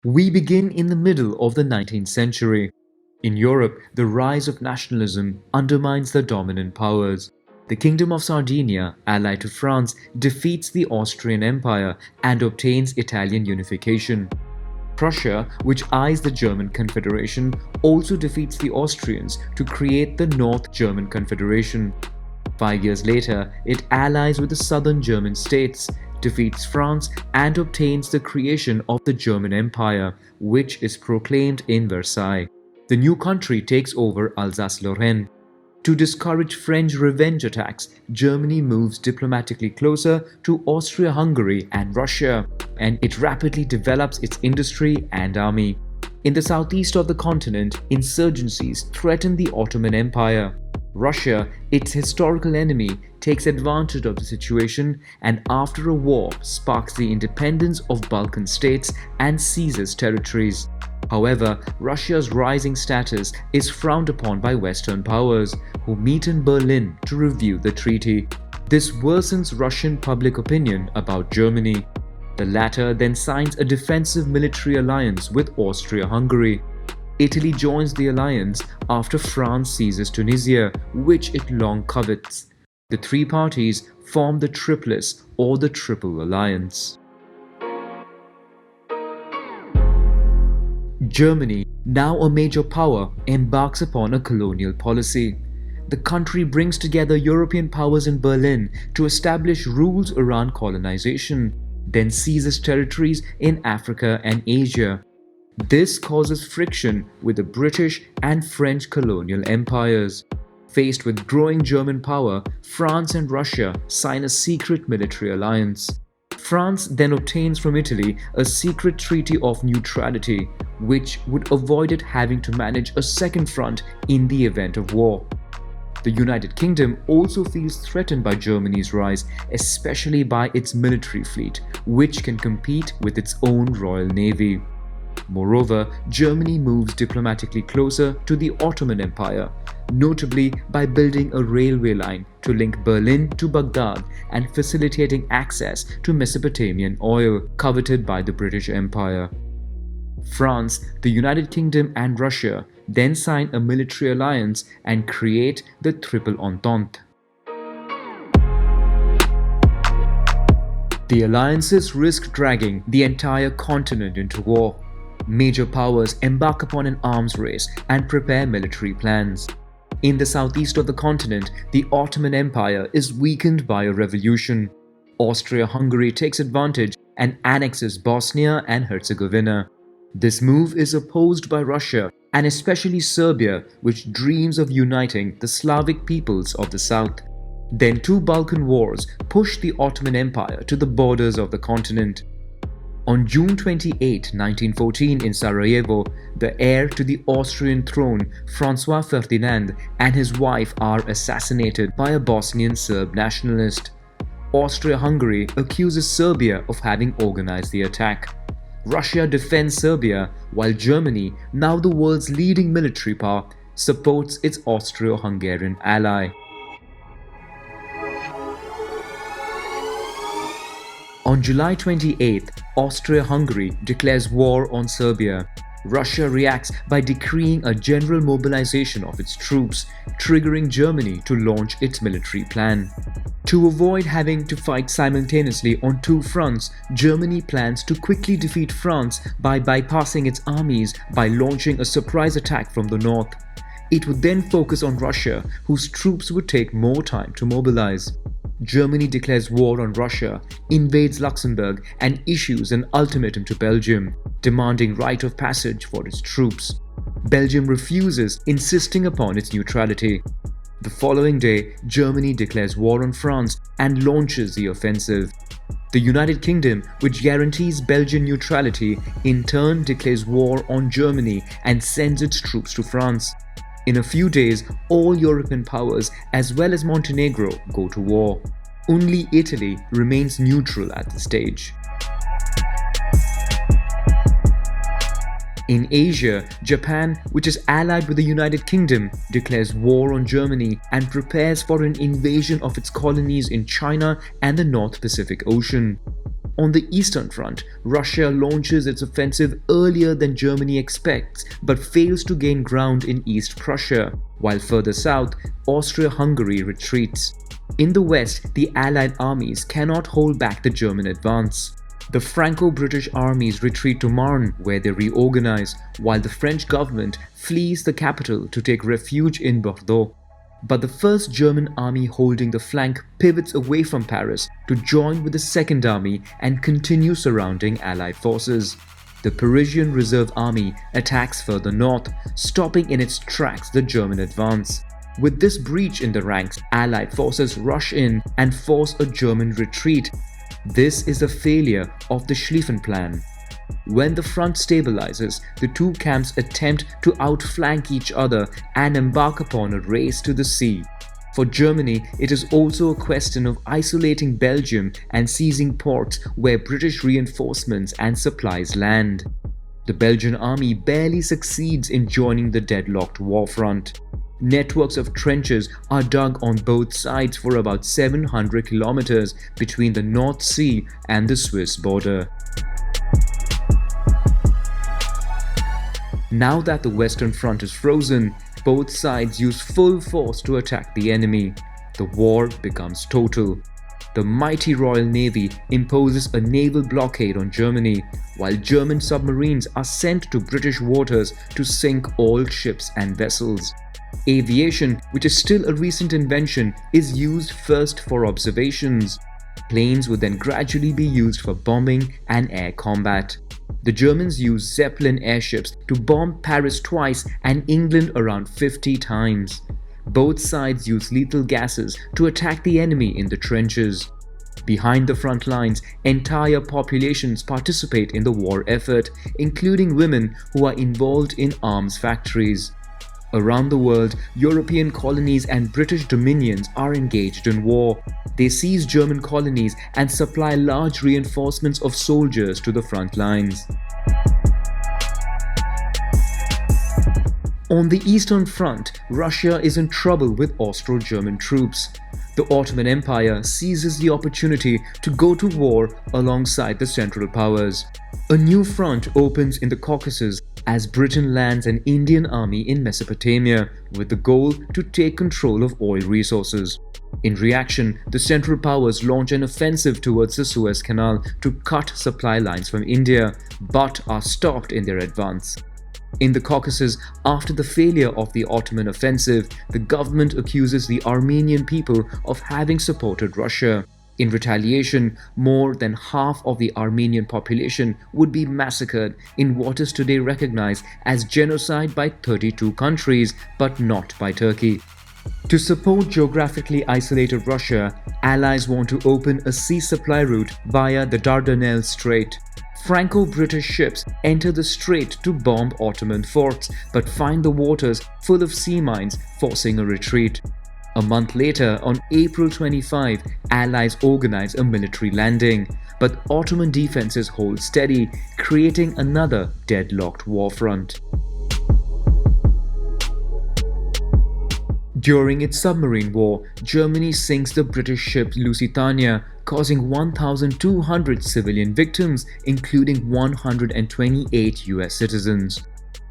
We begin in the middle of the 19th century. In Europe, the rise of nationalism undermines the dominant powers. The Kingdom of Sardinia, allied to France, defeats the Austrian Empire and obtains Italian unification. Prussia, which eyes the German Confederation, also defeats the Austrians to create the North German Confederation. 5 years later, it allies with the southern German states, defeats France, and obtains the creation of the German Empire, which is proclaimed in Versailles. The new country takes over Alsace-Lorraine. To discourage French revenge attacks, Germany moves diplomatically closer to Austria-Hungary and Russia, and it rapidly develops its industry and army. In the southeast of the continent, insurgencies threaten the Ottoman Empire. Russia, its historical enemy, takes advantage of the situation and after a war sparks the independence of Balkan states and seizes territories. However, Russia's rising status is frowned upon by Western powers, who meet in Berlin to review the treaty. This worsens Russian public opinion about Germany. The latter then signs a defensive military alliance with Austria-Hungary. Italy joins the alliance after France seizes Tunisia, which it long covets. The three parties form the Triplice or the Triple Alliance. Germany, now a major power, embarks upon a colonial policy. The country brings together European powers in Berlin to establish rules around colonization, then seizes territories in Africa and Asia. This causes friction with the British and French colonial empires. Faced with growing German power, France and Russia sign a secret military alliance. France then obtains from Italy a secret treaty of neutrality, which would avoid it having to manage a second front in the event of war. The United Kingdom also feels threatened by Germany's rise, especially by its military fleet, which can compete with its own Royal Navy. Moreover, Germany moves diplomatically closer to the Ottoman Empire, notably by building a railway line to link Berlin to Baghdad and facilitating access to Mesopotamian oil coveted by the British Empire. France, the United Kingdom and Russia then sign a military alliance and create the Triple Entente. The alliances risk dragging the entire continent into war. Major powers embark upon an arms race and prepare military plans. In the southeast of the continent, the Ottoman Empire is weakened by a revolution. Austria-Hungary takes advantage and annexes Bosnia and Herzegovina. This move is opposed by Russia and especially Serbia, which dreams of uniting the Slavic peoples of the south. Then two Balkan wars push the Ottoman Empire to the borders of the continent. On June 28, 1914 in Sarajevo, the heir to the Austrian throne, Francois Ferdinand, and his wife are assassinated by a Bosnian Serb nationalist. Austria-Hungary accuses Serbia of having organized the attack. Russia defends Serbia, while Germany, now the world's leading military power, supports its Austro-Hungarian ally. On July 28th, Austria-Hungary declares war on Serbia. Russia reacts by decreeing a general mobilization of its troops, triggering Germany to launch its military plan. To avoid having to fight simultaneously on two fronts, Germany plans to quickly defeat France by bypassing its armies by launching a surprise attack from the north. It would then focus on Russia, whose troops would take more time to mobilize. Germany declares war on Russia, invades Luxembourg, and issues an ultimatum to Belgium, demanding right of passage for its troops. Belgium refuses, insisting upon its neutrality. The following day, Germany declares war on France and launches the offensive. The United Kingdom, which guarantees Belgian neutrality, in turn declares war on Germany and sends its troops to France. In a few days, all European powers as well as Montenegro go to war. Only Italy remains neutral at this stage. In Asia, Japan, which is allied with the United Kingdom, declares war on Germany and prepares for an invasion of its colonies in China and the North Pacific Ocean. On the Eastern Front, Russia launches its offensive earlier than Germany expects but fails to gain ground in East Prussia, while further south, Austria-Hungary retreats. In the west, the Allied armies cannot hold back the German advance. The Franco-British armies retreat to Marne, where they reorganize, while the French government flees the capital to take refuge in Bordeaux. But the first German army holding the flank pivots away from Paris to join with the Second Army and continue surrounding Allied forces. The Parisian Reserve Army attacks further north, stopping in its tracks the German advance. With this breach in the ranks, Allied forces rush in and force a German retreat. This is a failure of the Schlieffen Plan. When the front stabilizes, the two camps attempt to outflank each other and embark upon a race to the sea. For Germany, it is also a question of isolating Belgium and seizing ports where British reinforcements and supplies land. The Belgian army barely succeeds in joining the deadlocked war front. Networks of trenches are dug on both sides for about 700 kilometers between the North Sea and the Swiss border. Now that the Western Front is frozen, both sides use full force to attack the enemy. The war becomes total. The mighty Royal Navy imposes a naval blockade on Germany, while German submarines are sent to British waters to sink all ships and vessels. Aviation, which is still a recent invention, is used first for observations. Planes would then gradually be used for bombing and air combat. The Germans use Zeppelin airships to bomb Paris twice and England around 50 times. Both sides use lethal gases to attack the enemy in the trenches. Behind the front lines, entire populations participate in the war effort, including women who are involved in arms factories. Around the world, European colonies and British dominions are engaged in war. They seize German colonies and supply large reinforcements of soldiers to the front lines. On the Eastern Front, Russia is in trouble with Austro-German troops. The Ottoman Empire seizes the opportunity to go to war alongside the Central Powers. A new front opens in the Caucasus as Britain lands an Indian army in Mesopotamia with the goal to take control of oil resources. In reaction, the Central Powers launch an offensive towards the Suez Canal to cut supply lines from India, but are stopped in their advance. In the Caucasus, after the failure of the Ottoman offensive, the government accuses the Armenian people of having supported Russia. In retaliation, more than half of the Armenian population would be massacred in what is today recognized as genocide by 32 countries, but not by Turkey. To support geographically isolated Russia, allies want to open a sea supply route via the Dardanelles Strait. Franco-British ships enter the strait to bomb Ottoman forts, but find the waters full of sea mines, forcing a retreat. A month later, on April 25, Allies organize a military landing, but Ottoman defenses hold steady, creating another deadlocked war front. During its submarine war, Germany sinks the British ship Lusitania, causing 1,200 civilian victims, including 128 US citizens.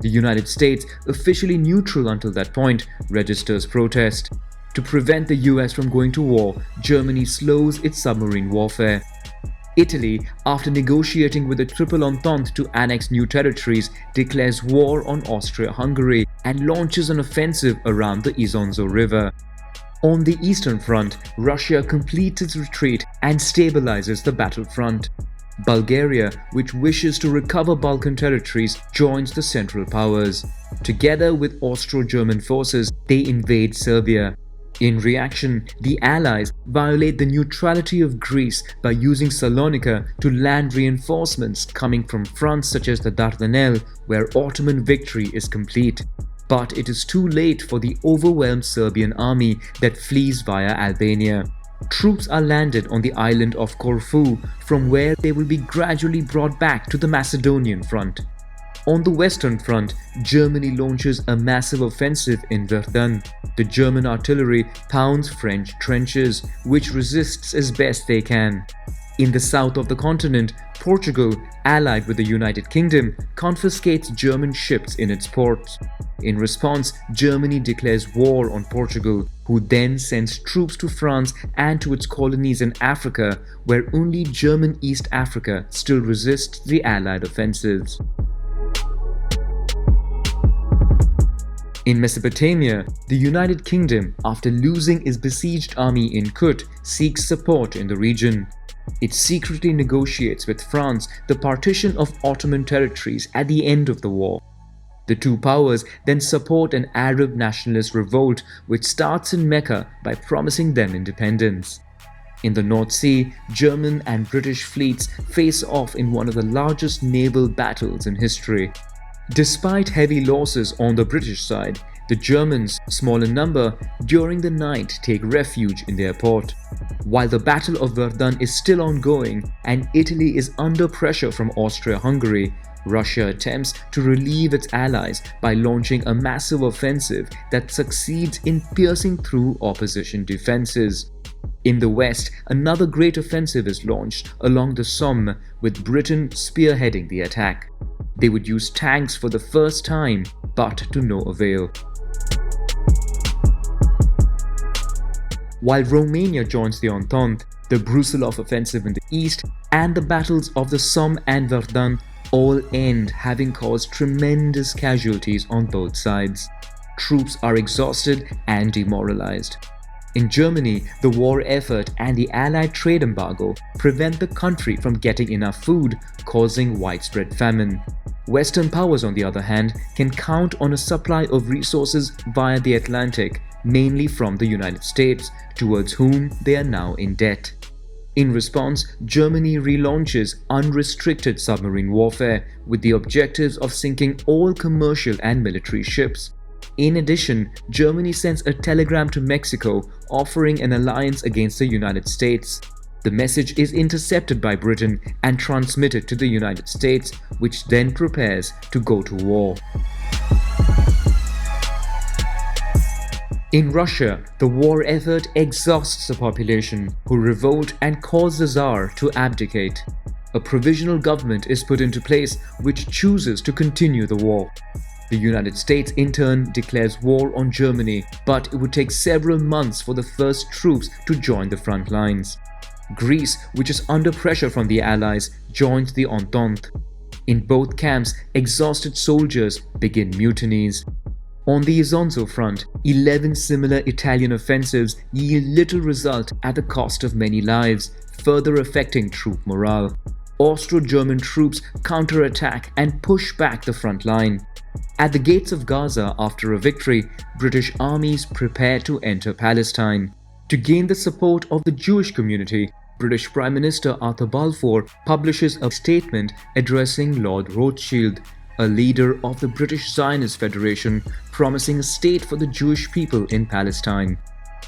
The United States, officially neutral until that point, registers protest. To prevent the US from going to war, Germany slows its submarine warfare. Italy, after negotiating with the Triple Entente to annex new territories, declares war on Austria-Hungary and launches an offensive around the Isonzo River. On the Eastern Front, Russia completes its retreat and stabilizes the battlefront. Bulgaria, which wishes to recover Balkan territories, joins the Central Powers. Together with Austro-German forces, they invade Serbia. In reaction, the Allies violate the neutrality of Greece by using Salonika to land reinforcements coming from fronts such as the Dardanelles, where Ottoman victory is complete. But it is too late for the overwhelmed Serbian army that flees via Albania. Troops are landed on the island of Corfu, from where they will be gradually brought back to the Macedonian front. On the Western Front, Germany launches a massive offensive in Verdun. The German artillery pounds French trenches, which resists as best they can. In the south of the continent, Portugal, allied with the United Kingdom, confiscates German ships in its ports. In response, Germany declares war on Portugal, who then sends troops to France and to its colonies in Africa, where only German East Africa still resists the Allied offensives. In Mesopotamia, the United Kingdom, after losing its besieged army in Kut, seeks support in the region. It secretly negotiates with France the partition of Ottoman territories at the end of the war. The two powers then support an Arab nationalist revolt which starts in Mecca by promising them independence. In the North Sea, German and British fleets face off in one of the largest naval battles in history. Despite heavy losses on the British side, the Germans, small in number, during the night take refuge in their port. While the Battle of Verdun is still ongoing and Italy is under pressure from Austria-Hungary, Russia attempts to relieve its allies by launching a massive offensive that succeeds in piercing through opposition defenses. In the west, another great offensive is launched along the Somme, with Britain spearheading the attack. They would use tanks for the first time, but to no avail. While Romania joins the Entente, the Brusilov offensive in the east and the battles of the Somme and Verdun all end having caused tremendous casualties on both sides. Troops are exhausted and demoralized. In Germany, the war effort and the Allied trade embargo prevent the country from getting enough food, causing widespread famine. Western powers, on the other hand, can count on a supply of resources via the Atlantic, mainly from the United States, towards whom they are now in debt. In response, Germany relaunches unrestricted submarine warfare with the objectives of sinking all commercial and military ships. In addition, Germany sends a telegram to Mexico offering an alliance against the United States. The message is intercepted by Britain and transmitted to the United States, which then prepares to go to war. In Russia, the war effort exhausts the population, who revolt and cause the Tsar to abdicate. A provisional government is put into place which chooses to continue the war. The United States in turn declares war on Germany, but it would take several months for the first troops to join the front lines. Greece, which is under pressure from the Allies, joins the Entente. In both camps, exhausted soldiers begin mutinies. On the Isonzo front, 11 similar Italian offensives yield little result at the cost of many lives, further affecting troop morale. Austro-German troops counterattack and push back the front line. At the gates of Gaza after a victory, British armies prepare to enter Palestine. To gain the support of the Jewish community, British Prime Minister Arthur Balfour publishes a statement addressing Lord Rothschild, a leader of the British Zionist Federation, promising a state for the Jewish people in Palestine.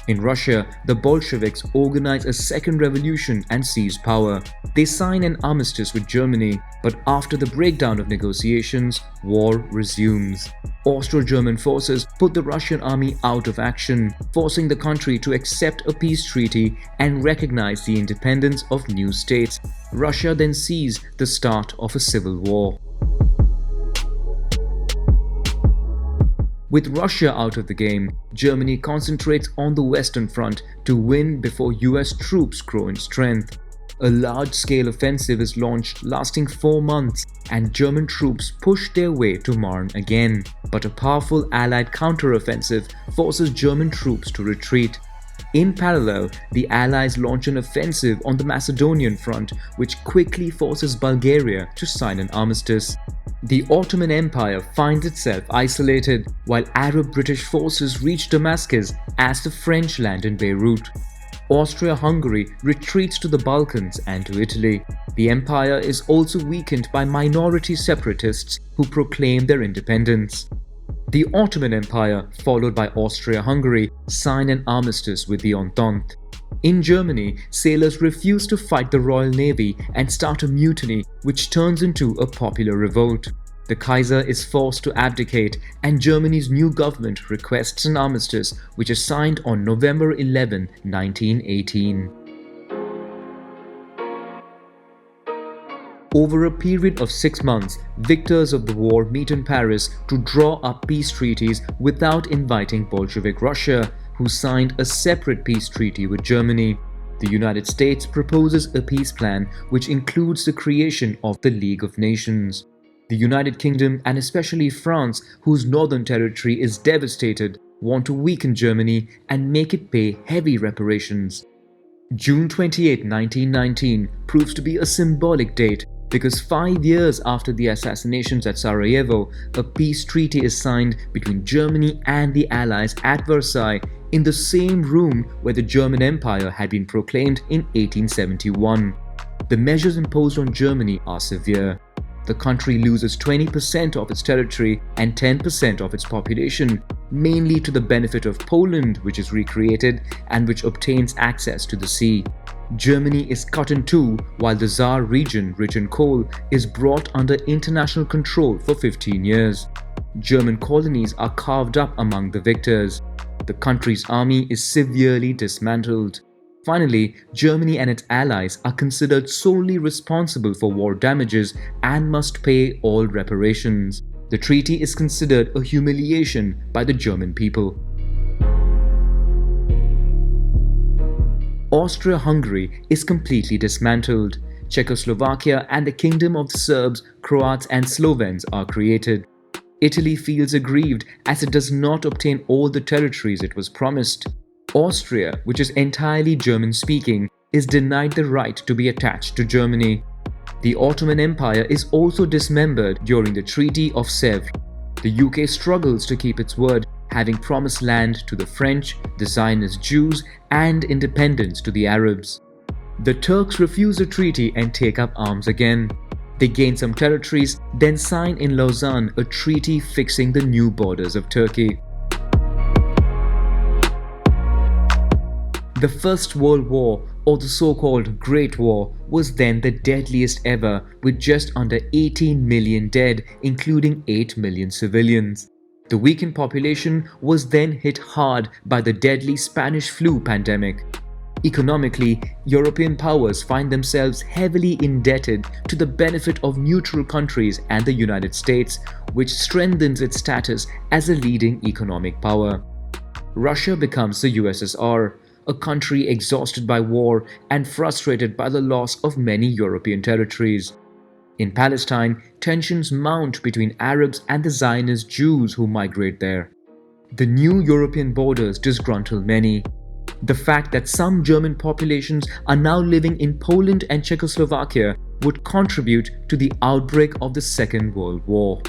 In Russia, the Bolsheviks organize a second revolution and seize power. They sign an armistice with Germany, but after the breakdown of negotiations, war resumes. Austro-German forces put the Russian army out of action, forcing the country to accept a peace treaty and recognize the independence of new states. Russia then sees the start of a civil war. With Russia out of the game, Germany concentrates on the Western Front to win before US troops grow in strength. A large-scale offensive is launched lasting 4 months, and German troops push their way to Marne again. But a powerful Allied counter-offensive forces German troops to retreat. In parallel, the Allies launch an offensive on the Macedonian front, which quickly forces Bulgaria to sign an armistice. The Ottoman Empire finds itself isolated, while Arab-British forces reach Damascus as the French land in Beirut. Austria-Hungary retreats to the Balkans and to Italy. The empire is also weakened by minority separatists who proclaim their independence. The Ottoman Empire, followed by Austria-Hungary, sign an armistice with the Entente. In Germany, sailors refuse to fight the Royal Navy and start a mutiny which turns into a popular revolt. The Kaiser is forced to abdicate, and Germany's new government requests an armistice which is signed on November 11, 1918. Over a period of 6 months, victors of the war meet in Paris to draw up peace treaties without inviting Bolshevik Russia, who signed a separate peace treaty with Germany. The United States proposes a peace plan which includes the creation of the League of Nations. The United Kingdom, and especially France, whose northern territory is devastated, want to weaken Germany and make it pay heavy reparations. June 28, 1919 proves to be a symbolic date because 5 years after the assassinations at Sarajevo, a peace treaty is signed between Germany and the Allies at Versailles in the same room where the German Empire had been proclaimed in 1871. The measures imposed on Germany are severe. The country loses 20% of its territory and 10% of its population, mainly to the benefit of Poland, which is recreated and which obtains access to the sea. Germany is cut in two, while the Saar region, rich in coal, is brought under international control for 15 years. German colonies are carved up among the victors. The country's army is severely dismantled. Finally, Germany and its allies are considered solely responsible for war damages and must pay all reparations. The treaty is considered a humiliation by the German people. Austria-Hungary is completely dismantled. Czechoslovakia and the Kingdom of the Serbs, Croats and Slovens are created. Italy feels aggrieved as it does not obtain all the territories it was promised. Austria, which is entirely German-speaking, is denied the right to be attached to Germany. The Ottoman Empire is also dismembered during the Treaty of Sèvres. The UK struggles to keep its word, having promised land to the French, the Zionist Jews, and independence to the Arabs. The Turks refuse the treaty and take up arms again. They gain some territories, then sign in Lausanne a treaty fixing the new borders of Turkey. The First World War, or the so-called Great War, was then the deadliest ever, with just under 18 million dead, including 8 million civilians. The weakened population was then hit hard by the deadly Spanish flu pandemic. Economically, European powers find themselves heavily indebted to the benefit of neutral countries and the United States, which strengthens its status as a leading economic power. Russia becomes the USSR, a country exhausted by war and frustrated by the loss of many European territories. In Palestine, tensions mount between Arabs and the Zionist Jews who migrate there. The new European borders disgruntle many. The fact that some German populations are now living in Poland and Czechoslovakia would contribute to the outbreak of the Second World War.